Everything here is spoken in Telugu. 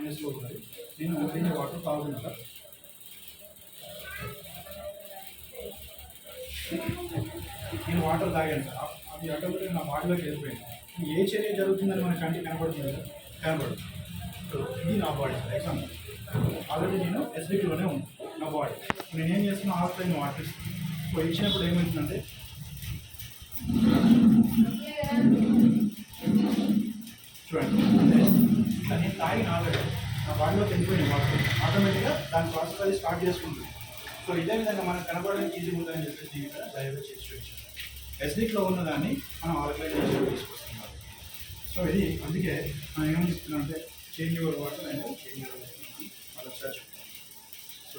మైనస్లో ఉన్నది. నేను దీన్ని వాటర్ తాగుతున్నా. నేను వాటర్ తాగాను సార్, అది ఆటోమేటిక్ నా బాడీలోకి వెళ్ళిపోయింది. ఏ చర్య జరుగుతుందని మన కంటికి కనబడుతుంది కదా, కనబడదు. సో ఇది నా బాడీ సార్. ఎగ్జాంపుల్ ఆల్రెడీ నేను ఎస్డిక్లోనే ఉన్నాను నా బాడీ. నేనేం చేస్తున్నా, ఆఫ్లైన్ వాటర్ ఇస్తాను. సో ఇచ్చినప్పుడు ఏమవుతుందంటే చూడండి, ఇట్లా నేను తాగిన ఆల్రెడీ నా బాడీలోకి వెళ్ళిపోయింది వాటర్, ఆటోమేటిక్గా దాని ప్రాసెస్ అది స్టార్ట్ చేసుకుంటుంది. సో ఇదే విధంగా మనకు కనబడడానికి ఈజీ ఉంటుందని చెప్పేసి ఇక్కడ డైవర్ట్ చేసి చూపించాను. ఎస్డిక్లో ఉన్నదాన్ని మనం ఆల్కలైన్ తీసుకొస్తున్నాం. సో ఇది అందుకే మనం ఏమని చెప్తున్నాం అంటే change your water and change your వాళ్ళకి సార్ చెప్తాం. సో